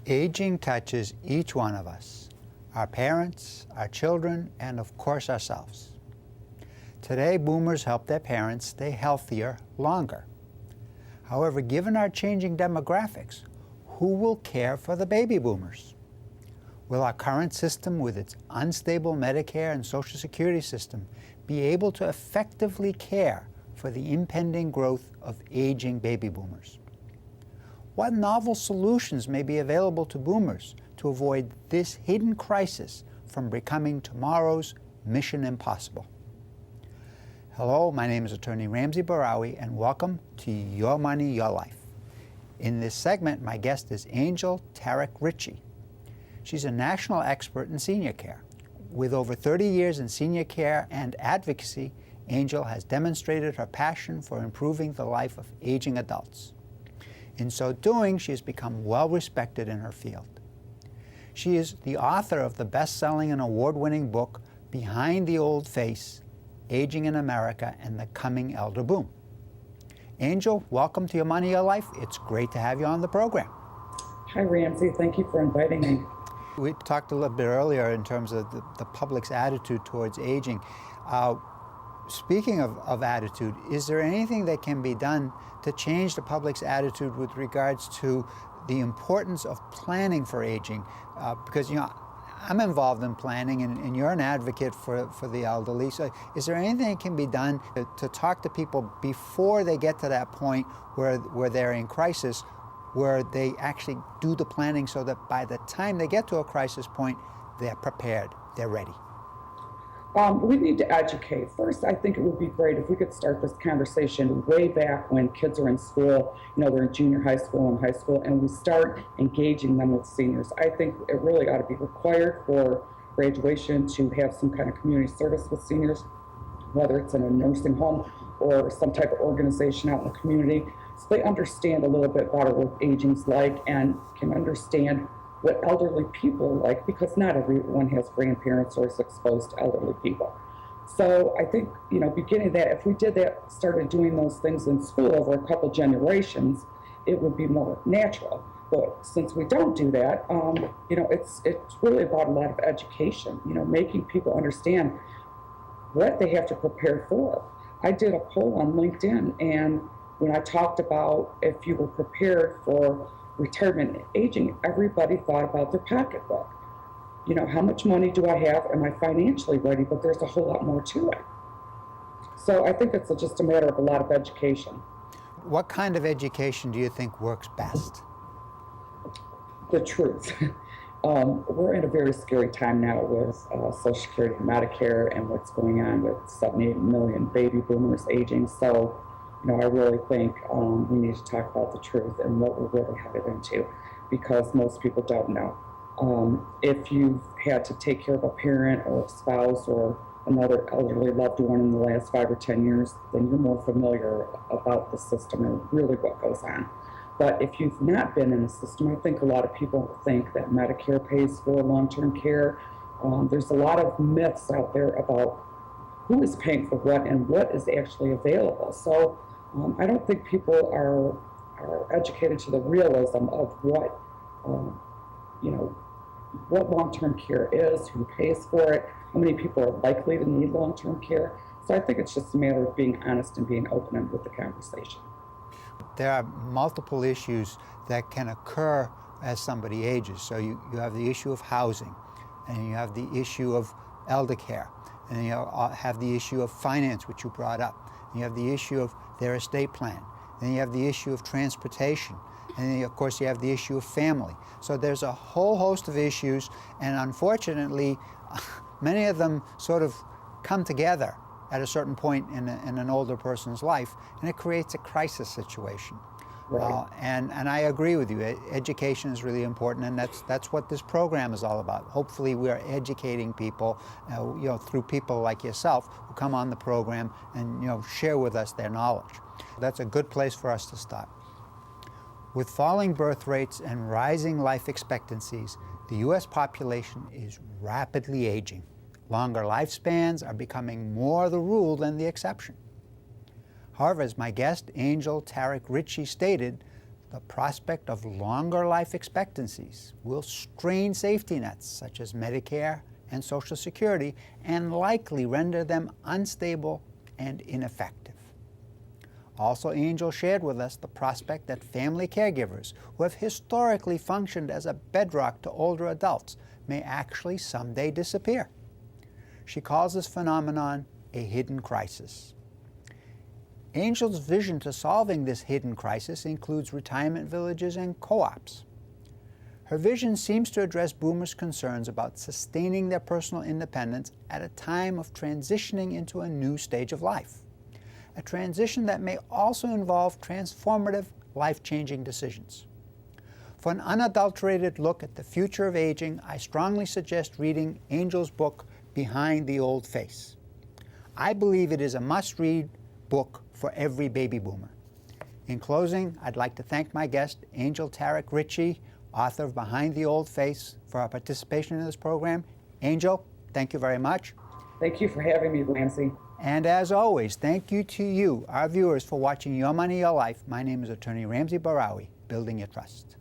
Aging touches each one of us, our parents, our children, and of course ourselves. Today, boomers help their parents stay healthier longer. However, given our changing demographics, who will care for the baby boomers? Will our current system with its unstable Medicare and Social Security system be able to effectively care for the impending growth of aging baby boomers? What novel solutions may be available to boomers to avoid this hidden crisis from becoming tomorrow's mission impossible? Hello, my name is Attorney Ramsey Bahrawy, and welcome to Your Money, Your Life. In this segment, my guest is Angil Tarach-Ritchey. She's a national expert in senior care. With over 30 years in senior care and advocacy, Angil has demonstrated her passion for improving the life of aging adults. In so doing, she has become well respected in her field. She is the author of the best-selling and award-winning book, Behind the Old Face: Aging in America and the Coming Elder Boom. Angil, welcome to Your Money, Your Life. It's great to have you on the program. Hi, Ramsey. Thank you for inviting me. We talked a little bit earlier in terms of the public's attitude towards aging. Speaking of attitude, is there anything that can be done to change the public's attitude with regards to the importance of planning for aging? Because, you know, I'm involved in planning, and you're an advocate for the elderly. So is there anything that can be done to talk to people before they get to that point where they're in crisis, where they actually do the planning so that by the time they get to a crisis point, they're prepared, they're ready? We need to educate. First, I think it would be great if we could start this conversation way back when kids are in school, you know, they're in junior high school and high school, and we start engaging them with seniors. I think it really ought to be required for graduation to have some kind of community service with seniors, whether it's in a nursing home or some type of organization out in the community, so they understand a little bit about what aging's like and can understand what elderly people like, because not everyone has grandparents or is exposed to elderly people. So I think, you know, beginning that, if we did that, started doing those things in school over a couple generations, it would be more natural. But since we don't do that, you know, it's really about a lot of education, you know, making people understand what they have to prepare for. I did a poll on LinkedIn, and when I talked about if you were prepared for retirement and aging, everybody thought about their pocketbook. You know, how much money do I have? Am I financially ready? But there's a whole lot more to it. So I think it's just a matter of a lot of education. What kind of education do you think works best? The truth. We're in a very scary time now with Social Security and Medicare and what's going on with 78 million baby boomers aging. So, you know, I really think we need to talk about the truth and what we're really headed into, because most people don't know. If you've had to take care of a parent or a spouse or another elderly loved one in the last 5 or 10 years, then you're more familiar about the system and really what goes on. But if you've not been in the system, I think a lot of people think that Medicare pays for long-term care. There's a lot of myths out there about who is paying for what and what is actually available. So I don't think people are educated to the realism of what, you know, what long-term care is, who pays for it, how many people are likely to need long-term care. So I think it's just a matter of being honest and being open with the conversation. There are multiple issues that can occur as somebody ages. So you have the issue of housing, and you have the issue of elder care, and you have the issue of finance, which you brought up. And you have the issue of their estate plan. Then you have the issue of transportation. And then, of course, you have the issue of family. So there's a whole host of issues, and unfortunately, many of them sort of come together at a certain point in an older person's life, and it creates a crisis situation. Right. And I agree with you. Education is really important, and that's what this program is all about. Hopefully, we are educating people, you know, through people like yourself who come on the program and, you know, share with us their knowledge. That's a good place for us to start. With falling birth rates and rising life expectancies, the U.S. population is rapidly aging. Longer lifespans are becoming more the rule than the exception. However, as my guest, Angil Tarach-Ritchey, stated, The prospect of longer life expectancies will strain safety nets such as Medicare and Social Security and likely render them unstable and ineffective. Also, Angil shared with us the prospect that family caregivers who have historically functioned as a bedrock to older adults may actually someday disappear. She calls this phenomenon a hidden crisis. Angil's vision to solving this hidden crisis includes retirement villages and co-ops. Her vision seems to address boomers' concerns about sustaining their personal independence at a time of transitioning into a new stage of life, a transition that may also involve transformative, life-changing decisions. For an unadulterated look at the future of aging, I strongly suggest reading Angil's book, Behind the Old Face. I believe it is a must-read book for every baby boomer. In closing, I'd like to thank my guest, Angil Tarach-Ritchey, author of Behind the Old Face, for our participation in this program. Angil, thank you very much. Thank you for having me, Ramsey. And as always, thank you to you, our viewers, for watching Your Money, Your Life. My name is Attorney Ramsey Bahrawy, Building Your Trust.